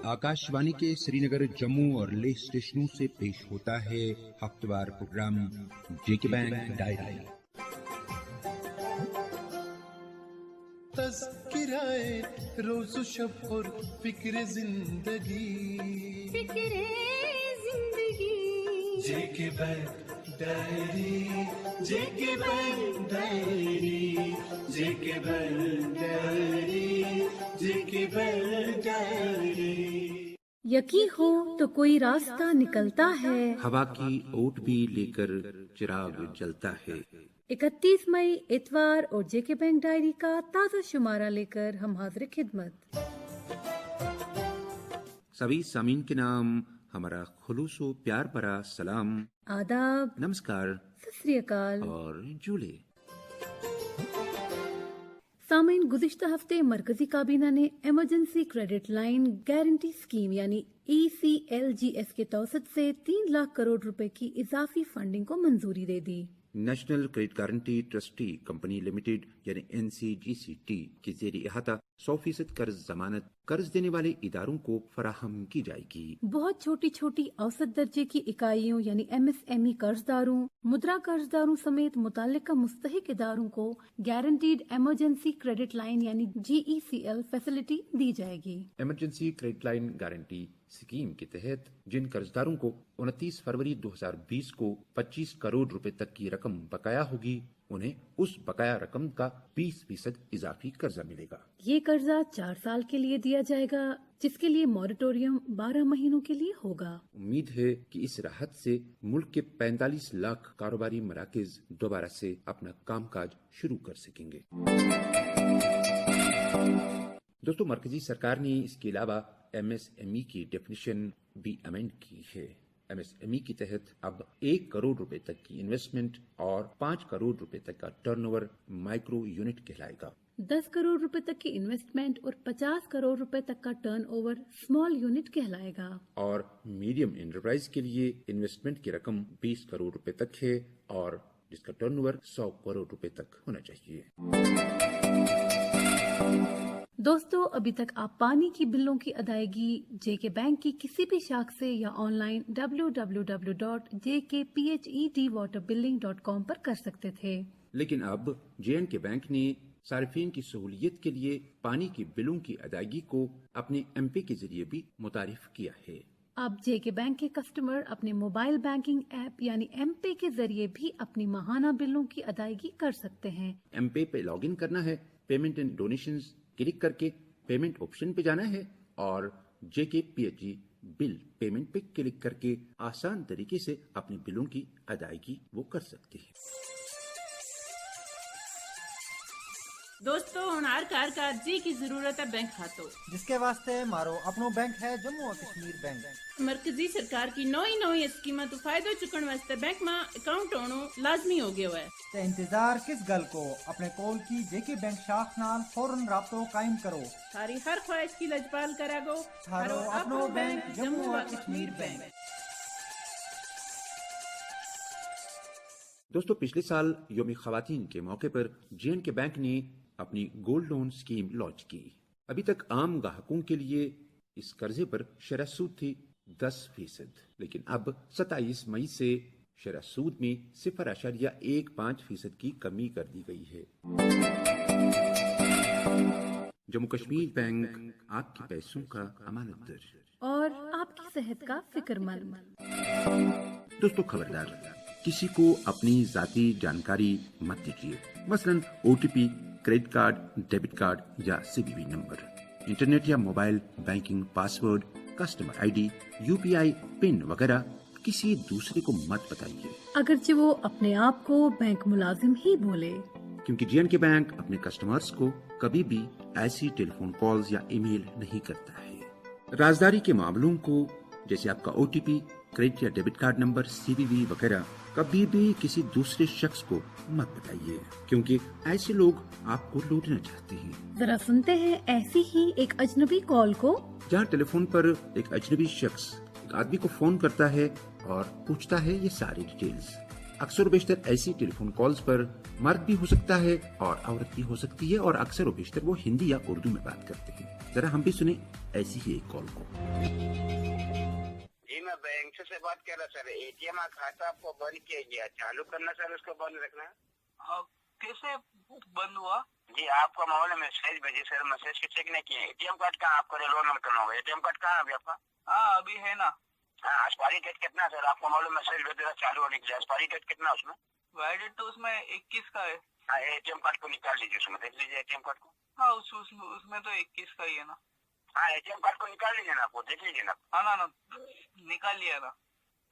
आकाशवाणी के श्रीनगर, जम्मू और लेह स्टेशनों से पेश होता है हफ्तेवार प्रोग्राम जेके बैंक डायरी। तज़किराए रोज़ शब और फिक्र जिंदगी जेके बैंक डायरी, जेके बैंक डायरी, जेके बैंक डायरी, जेके बैंक डायरी। यकीन हो तो कोई रास्ता निकलता है, हवा की ओट भी लेकर चिराग जलता है। 31 मई इतवार और जेके बैंक डायरी का ताज़ा शुमारा लेकर हम हाजिर खिदमत। सभी सामीन के नाम हमारा खुलूसो प्यार भरा सलाम, आदाब, नमस्कार, सत श्री अकाल और जूले। सामीन, गुज़िश्ता हफ्ते मरकजी काबीना ने emergency credit line guarantee scheme यानी ECLGS के तौसत से 3 लाख करोड़ रुपए की इजाफी फंडिंग को मंजूरी दे दी। National credit guarantee trustee company limited यानी NCGCT के जेर अहाता 100% कर्ज जमानत कर्ज देने वाले इदारों को फराहम की जाएगी। बहुत छोटी छोटी औसत दर्जे की इकाइयों यानी MSME कर्जदारों, मुद्रा कर्जदारों समेत मुताल्लिका मुस्तहिक इदारों को गारंटीड इमरजेंसी क्रेडिट लाइन यानी GECL फैसिलिटी दी जाएगी। Emergency credit line guarantee scheme के तहत जिन कर्जदारों को 29 फरवरी 2020 को 25 करोड़ रुपए तक की रकम बकाया होगी, उन्हें उस बकाया रकम का 20% इजाफी कर्जा मिलेगा। ये कर्जा 4 साल के लिए दिया जाएगा, जिसके लिए मॉरेटोरियम 12 महीनों के लिए होगा। उम्मीद है कि इस राहत से मुल्क के 45 लाख कारोबारी मराकज दोबारा से अपना कामकाज शुरू कर सकेंगे। दोस्तों, मरकजी सरकार ने इसके अलावा MSME की डेफिनेशन भी अमेंड की है। MSME के तहत अब 1 करोड़ रुपए तक की इन्वेस्टमेंट और 5 करोड़ रुपए तक का टर्नओवर माइक्रो यूनिट कहलाएगा। 10 करोड़ रुपए तक की इन्वेस्टमेंट और 50 करोड़ रुपए तक का टर्नओवर स्मॉल यूनिट कहलाएगा। और मीडियम एंटरप्राइज के लिए इन्वेस्टमेंट की रकम 20 करोड़ रुपए तक है और जिसका टर्नओवर 100 करोड़ रुपए तक होना चाहिए। दोस्तों, अभी तक आप पानी की बिलों की अदायगी जेके बैंक की किसी भी शाख से या ऑनलाइन www.jkphedwaterbilling.com पर कर सकते थे, लेकिन अब J&K बैंक ने सार्फिन की सहूलियत के लिए पानी की बिलों की अदायगी को अपने MP के जरिए भी मुतारिफ किया है। अब जेके बैंक के कस्टमर अपने मोबाइल बैंकिंग ऐप यानी MP के जरिए भी अपनी माहाना बिलों की अदायगी कर सकते हैं। MP पे लॉगिन करना है, पेमेंट एंड डोनेशंस क्लिक करके पेमेंट ऑप्शन पे जाना है और JKPHE बिल पेमेंट पे क्लिक करके आसान तरीके से अपने बिलों की अदायगी वो कर सकते हैं। दोस्तों, हुण हर घर जी की जरूरत है बैंक खातों, जिसके वास्ते मारो अपनो बैंक है जम्मू और कश्मीर बैंक। मरकजी सरकार की नई स्कीम तो फायदो चुकन वास्ते बैंक में अकाउंट होना लाजमी हो गया है। ते इंतजार किस गल को, अपने कोल की जेके बैंक शाख नाल फौरन राब्तो कायम करो। थारी हर ख्वाहिश की लजपाल करागो थारो अपनो बैंक जम्मू और कश्मीर बैंक। दोस्तों, पिछले साल यौम ख़वातीन के मौके पर J&K बैंक ने अपनी गोल्ड लोन स्कीम लॉन्च की। अभी तक आम ग्राहकों के लिए इस कर्जे पर शरह सूद थी 10%, लेकिन अब 27 मई से शरह सूद में 0.15% की कमी कर दी गई है। जम्मू कश्मीर बैंक आपके पैसों का अमानतदार और आपकी सेहत का फिक्रमंद। दोस्तों, खबरदार, किसी को अपनी जाती जानकारी मत दीजिए, मसलन OTP, credit card, debit card या CVV नंबर, इंटरनेट या mobile banking password, customer ID, UPI pin वगैरह किसी दूसरे को मत बताइए, अगरचे वो अपने आप को बैंक मुलाजिम ही बोले, क्योंकि J&K बैंक अपने कस्टमर्स को कभी भी ऐसी टेलीफोन कॉल्स या ईमेल नहीं करता है। राजदारी के मामलों को, जैसे आपका OTP, क्रेडिट या डेबिट कार्ड नंबर, CVV वगैरह, कभी भी किसी दूसरे शख्स को मत बताइए, क्योंकि ऐसे लोग आपको लूटना चाहते हैं। जरा सुनते हैं ऐसी ही एक अजनबी कॉल को, जहाँ टेलीफोन पर एक अजनबी शख्स एक आदमी को फोन करता है और पूछता है ये सारी डिटेल्स। अक्सर बेशतर ऐसी टेलीफोन कॉल्स पर मर्द भी हो सकता है और औरत भी हो सकती है, और अक्सर बेशतर वो हिंदी या उर्दू में बात करते हैं। जरा हम भी सुने ऐसी ही एक कॉल को। जी मैं बैंक से बात कर रहा सर। एटीएम खाता आपको बंद किया गया, चालू करना सर, उसको बंद रखना। कैसे बंद हुआ? जी आपका मोबाइल में मैसेज भेजे सर, मैसेज के चेक नहीं किए। एटीएम कार्ड कहाँ आपको रेलवे नंबर करना होगा। एटीएम कार्ड कहाँ अभी आपका? हाँ अभी है ना। हाँ एक्सपायरी डेट कितना सर? आपको मोबाइल में मैसेज भेज देगा चालू होने के लिए। एक्सपायरी डेट कितना उसमें? वैलिड तो उसमें 21 का है। हाँ एटीएम कार्ड को निकाल लीजिए, उसमें देख लीजिए एटीएम कार्ड को। हाँ उसमें तो 21 का ही है ना। हाँ एटीएम कार्ड को निकाल लीजिए ना, आपको देख लीजिए ना। हाँ ना निकाल लिया ना।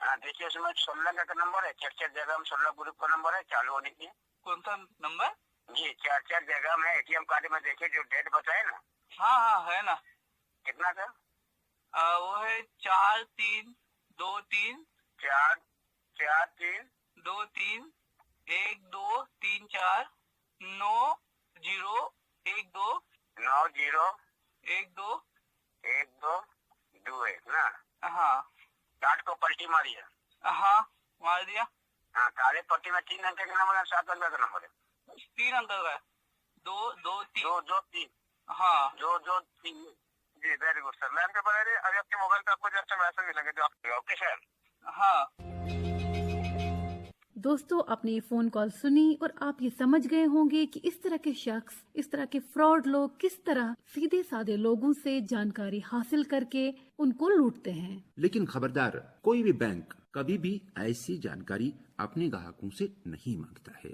हाँ देखिए उसमें 16 का नंबर है, 4 जगह में 16 ग्रुप का नंबर है चालू होने के लिए। कौन सा नंबर? जी 4 जगह में एटीएम कार्ड में देखिए जो डेट बताए ना। हाँ है ना। कितना सर? वो है 4 3 2 3 4 4 3 2 3 1 2 3 4 9 0 1 2 9 0 1 2 1 2 2 1 ना। हाँ कार्ड को पलटी मारी है। हाँ मार दिया। हाँ काले पट्टी में 3 अंक का नंबर है, 7 अंक का नंबर है। 3 अंक का है। 2 2 3 2 2 3 हाँ 2 2 3। जी वेरी गुड सर। मैम क्या बता रहे अभी आपके मोबाइल पे आपको जैसे मैसेज मिलेंगे जो आप। Okay sir. हाँ। दोस्तों आपने ये फोन कॉल सुनी और आप ये समझ गए होंगे कि इस तरह के शख्स, इस तरह के फ्रॉड लोग किस तरह सीधे साधे लोगों से जानकारी हासिल करके उनको लूटते हैं। लेकिन खबरदार, कोई भी बैंक कभी भी ऐसी जानकारी अपने ग्राहकों से नहीं मांगता है।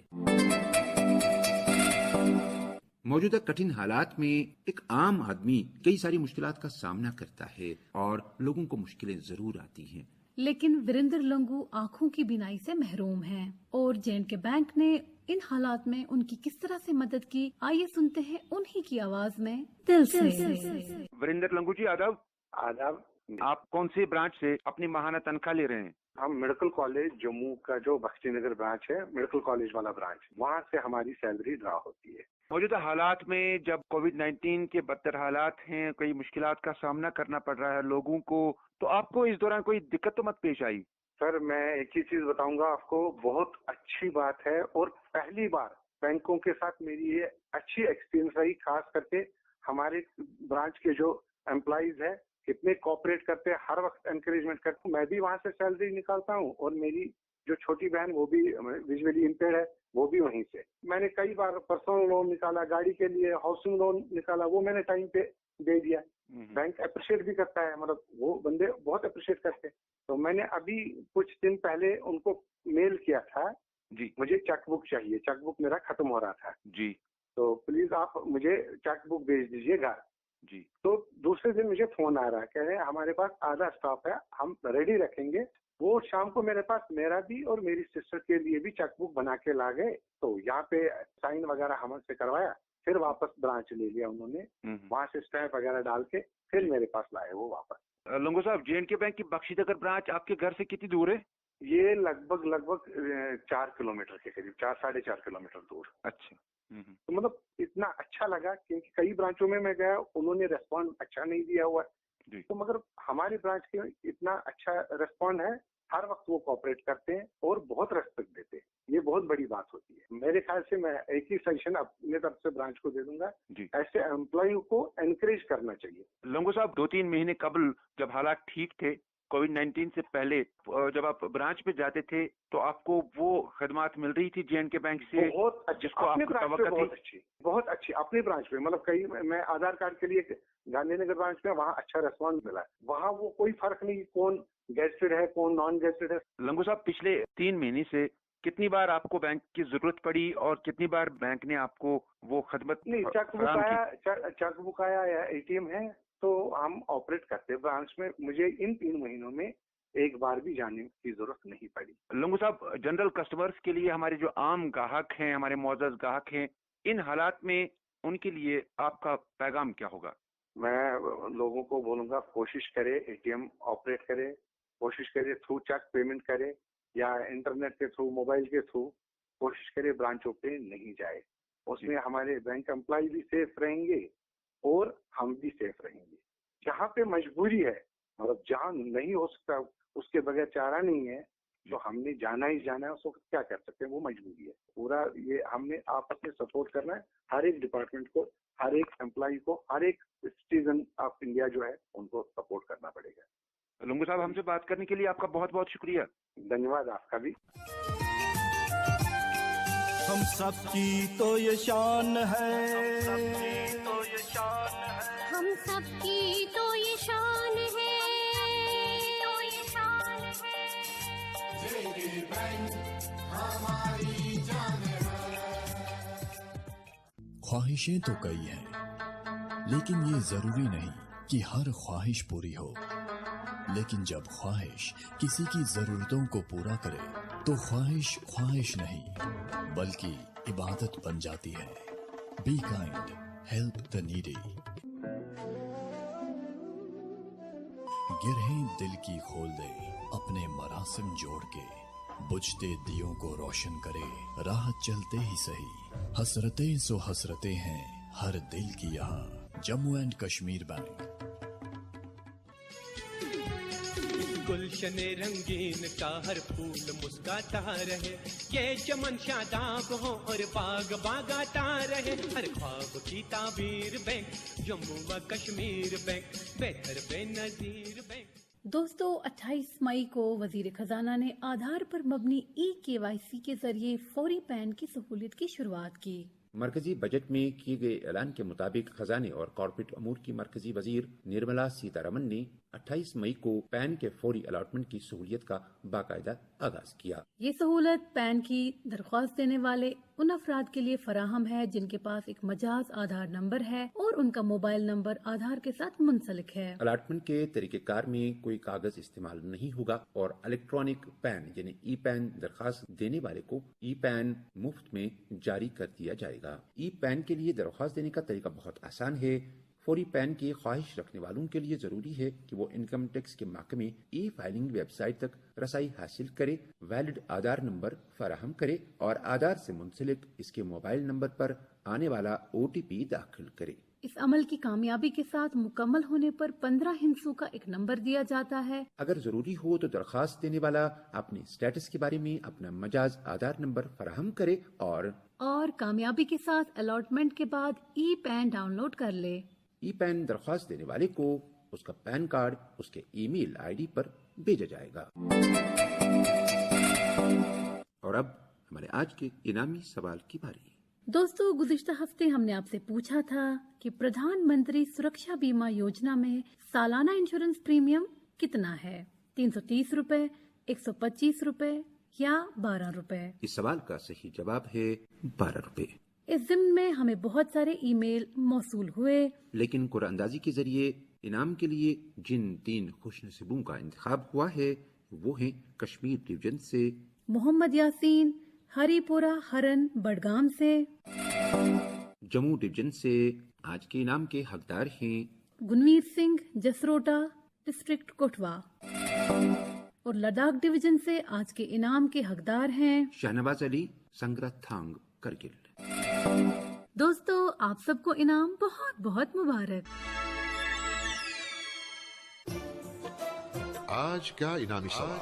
मौजूदा कठिन हालात में एक आम आदमी कई सारी मुश्किलात का सामना करता है और लोगों को मुश्किलें जरूर आती हैं। लेकिन वीरेंद्र लंगू आंखों की बिनाई से महरूम हैं और J&K बैंक ने इन हालात में उनकी किस तरह से मदद की, आइए सुनते हैं उन्हीं की आवाज में दिल से। वीरेंद्र लंगू जी आदाब। आदाब। आप कौन से ब्रांच से अपनी माहाना तनख्वाह ले रहे हैं? हम मेडिकल कॉलेज जम्मू का जो बख्शी नगर ब्रांच है, मेडिकल कॉलेज वाला ब्रांच, वहाँ से हमारी सैलरी ड्रा होती है। मौजूदा हालात में जब कोविड-19 के बदतर हालात हैं, कई मुश्किलात का सामना करना पड़ रहा है लोगों को, तो आपको इस दौरान कोई दिक्कत तो मत पेश आई? सर मैं एक ही चीज बताऊंगा आपको, बहुत अच्छी बात है और पहली बार बैंकों के साथ मेरी ये अच्छी एक्सपीरियंस रही, खास करके हमारे ब्रांच के जो एम्प्लॉइज है कितने कोऑपरेट करते हैं, हर वक्त एनकरेजमेंट करते हैं। मैं भी वहाँ से सैलरी निकालता हूँ और मेरी जो छोटी बहन वो भी विजुअली इम्पेयर्ड है, वो भी वहीं से। मैंने कई बार पर्सनल लोन निकाला, गाड़ी के लिए हाउसिंग लोन निकाला, वो मैंने टाइम पे दे दिया। बैंक अप्रिशिएट भी करता है, मतलब वो बंदे बहुत अप्रिशिएट करते हैं। तो मैंने अभी कुछ दिन पहले उनको मेल किया था जी, मुझे चेकबुक चाहिए, चेकबुक मेरा खत्म हो रहा था जी तो प्लीज आप मुझे चेकबुक भेज दीजिएगा। जी। तो दूसरे दिन मुझे फोन आ रहा है, कह रहे हैं हमारे पास आधा स्टॉक है, हम रेडी रखेंगे। वो शाम को मेरे पास मेरा भी और मेरी सिस्टर के लिए भी चेकबुक बना के ला गए। तो यहाँ पे साइन वगैरह हमसे करवाया, फिर वापस ब्रांच ले लिया उन्होंने, वहाँ से स्टैम्प वगैरह डाल के फिर मेरे पास लाए वो वापस। लंगू साहब, J&K बैंक की बख्शी नगर ब्रांच आपके घर से कितनी दूर है? ये लगभग 4 किलोमीटर के करीब, 4-4.5 किलोमीटर दूर। अच्छा। तो मतलब इतना अच्छा लगा क्योंकि कई ब्रांचों में मैं गया, उन्होंने रेस्पॉन्ड अच्छा नहीं दिया हुआ है। तो मगर हमारे ब्रांच के इतना अच्छा रेस्पॉन्ड है, हर वक्त वो कोऑपरेट करते हैं और बहुत रेस्पेक्ट देते हैं। ये बहुत बड़ी बात होती है। मेरे ख्याल से मैं एक ही सजेशन अपने तरफ से ब्रांच को दे दूंगा, ऐसे एम्प्लॉय को एनकरेज करना चाहिए। लंगू साहब, 2-3 महीने कबल जब हालात ठीक थे, कोविड-19 से पहले, जब आप ब्रांच पे जाते थे तो आपको वो खदमात मिल रही थी J&K बैंक से? बहुत अच्छी, जिसको अपने आपको ब्रांच पे बहुत अच्छी अपने ब्रांच पे, मतलब कई मैं आधार कार्ड के लिए गांधीनगर ब्रांच में, वहाँ अच्छा रेस्पॉन्स मिला है। वहाँ वो कोई फर्क नहीं कौन गेस्टेड है कौन नॉन गेस्टेड है। लंगू साहब, पिछले 3 महीने से कितनी बार आपको बैंक की जरूरत पड़ी और कितनी बार बैंक ने आपको वो खदमत? नहीं, चेकबुक आया या ATM है तो हम ऑपरेट करते हैं ब्रांच में। मुझे इन 3 महीनों में एक बार भी जाने की जरूरत नहीं पड़ी। लंगू साहब, जनरल कस्टमर्स के लिए, हमारे जो आम ग्राहक हैं, हमारे मुअज़्ज़ज़ ग्राहक हैं, इन हालात में उनके लिए आपका पैगाम क्या होगा? मैं लोगों को बोलूंगा कोशिश करे ATM ऑपरेट करे, कोशिश करे थ्रू चेक पेमेंट करे या इंटरनेट के थ्रू, मोबाइल के थ्रू, कोशिश करे ब्रांचों पे नहीं जाए। उसमें हमारे बैंक एम्प्लॉय भी सेफ रहेंगे और हम भी सेफ रहेंगे। जहाँ पे मजबूरी है, मतलब जहाँ नहीं हो सकता, उसके बगैर चारा नहीं है, तो हमने जाना ही जाना है, उसको क्या कर सकते हैं, वो मजबूरी है। पूरा ये हमने आपस में सपोर्ट करना है, हर एक डिपार्टमेंट को, हर एक एम्प्लॉय को, हर एक सिटीजन ऑफ इंडिया जो है उनको सपोर्ट करना पड़ेगा। लुंगू साहब, हमसे बात करने के लिए आपका बहुत बहुत शुक्रिया। धन्यवाद आपका भी। हम सबकी तो ये शान है, हम सबकी तो ये शान है, जेके बैंक हमारी जान है। ख्वाहिशें तो कई हैं, लेकिन ये जरूरी नहीं कि हर ख्वाहिश पूरी हो। लेकिन जब ख्वाहिश किसी की जरूरतों को पूरा करे तो ख्वाहिश ख्वाहिश नहीं बल्कि इबादत बन जाती है। Be kind, help the needy. गिरहें दिल की खोल दे अपने मरासिम जोड़ के, बुझते दियों को रोशन करे राह चलते ही सही। हसरतें सो हसरतें हैं हर दिल की यहाँ। Jammu and Kashmir bank. गुलशन रंगीन का हर फूल मुस्काता रहे, ये चमन शादाब हो और बाग बागाता रहे। हर ख्वाब की ताबीर बैंक, जम्मू व कश्मीर बैंक, बेहतर बेनजीर बैंक। दोस्तों, 28 मई को वजीर खजाना ने आधार पर मबनी KYC के जरिए फौरी पैन की सहूलियत की शुरुआत की। मरकजी बजट में किए गए ऐलान के मुताबिक खजाने और कॉर्पोरेट अमूर की मरकजी वजीर निर्मला सीतारमन ने 28 मई को पैन के फौरी अलॉटमेंट की सहूलियत का बाकायदा आगाज किया। ये सहूलत पैन की दरख्वास्त देने वाले उन अफराद के लिए फराहम है जिनके पास एक मजाज आधार नंबर है और उनका मोबाइल नंबर आधार के साथ मुंसलिक है। अलॉटमेंट के तरीकेकार में कोई कागज इस्तेमाल नहीं होगा और इलेक्ट्रॉनिक पैन यानी ई पैन दरख्वास्त देने वाले को ई पैन मुफ्त में जारी कर दिया जाएगा। ई पैन के लिए दरख्वास्त देने का तरीका बहुत आसान है। फौरी पैन की ख्वाहिश रखने वालों के लिए जरूरी है कि वो इनकम टैक्स के महकमे ई फाइलिंग वेबसाइट तक रसाई हासिल करे, वैलिड आधार नंबर फराहम करे और आधार से मुंसलिक इसके मोबाइल नंबर पर आने वाला OTP दाखिल करे। इस अमल की कामयाबी के साथ मुकम्मल होने पर 15 हिस्सों का एक नंबर दिया जाता है। अगर जरूरी हो तो दरख्वास्त देने वाला अपने स्टेटस के बारे में अपना मजाज आधार नंबर फराहम करे और कामयाबी के साथ अलॉटमेंट के बाद ई पैन डाउनलोड कर ले। ई पैन दरख्वास्त देने वाले को उसका पैन कार्ड उसके ईमेल ID पर भेजा जाएगा। और अब हमारे आज के इनामी सवाल की बारी। दोस्तों, गुज़िश्ता हफ्ते हमने आपसे पूछा था कि प्रधानमंत्री सुरक्षा बीमा योजना में सालाना इंश्योरेंस प्रीमियम कितना है? 330 रुपए, 125 रुपए या 12 रुपए? इस सवाल का सही जवाब है 12 रुपए। इस ज़िम्न में हमें बहुत सारे ईमेल मौसूल हुए, लेकिन कुरानंदाजी के जरिए इनाम के लिए जिन 3 खुशनसीबों का इंतखाब हुआ है वो हैं कश्मीर डिवीजन से मोहम्मद यासीन, हरीपुरा हरन बडगाम से। जम्मू डिवीजन से आज के इनाम के हकदार हैं गुनवीर सिंह, जसरोटा डिस्ट्रिक्ट कोटवा। और लद्दाख डिवीजन से आज के इनाम के हकदार हैं शहनवाज अली, संग्राथांग, करगिल। दोस्तों, आप सबको इनाम बहुत बहुत मुबारक। आज का इनामी सवाल।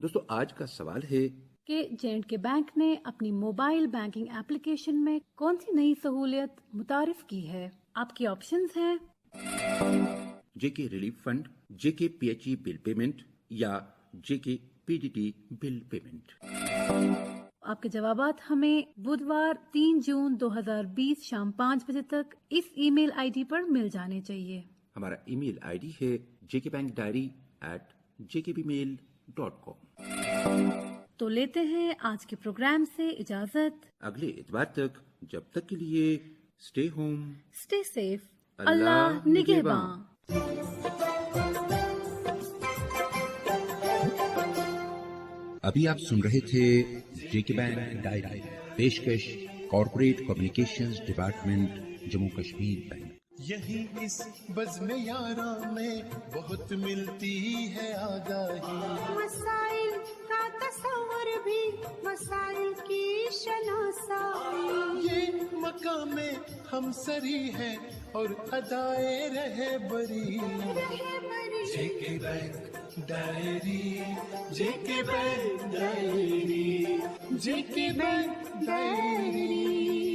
दोस्तों, आज का सवाल है कि J&K बैंक ने अपनी मोबाइल बैंकिंग एप्लीकेशन में कौन सी नई सहूलियत मुतारिफ की है? आपके ऑप्शंस हैं JK relief fund, JK PHE bill payment या JK PDT बिल पेमेंट। आपके जवाबात हमें बुधवार 3 जून 2020 शाम 5 बजे तक इस ईमेल ID पर मिल जाने चाहिए। हमारा ईमेल ID है jkbankdiary@jkbmail.com। तो लेते हैं आज के प्रोग्राम से इजाजत। अगले इतवार तक, जब तक के लिए स्टे होम, स्टे सेफ, अल्लाह निगहबान। अभी आप सुन रहे थे JK बैंक डायरी, पेशकश corporate communications department, Jammu Kashmir bank. यही इस बज़्म यारा में बहुत मिलती है आगाही, मसाइल का तस्वर भी मसाइल की शनासाई। ये मकामे हम सरी है और अदाए रहे बरी। JK बैंक डायरी जेके बैंक डायरी जेके बैंक डायरी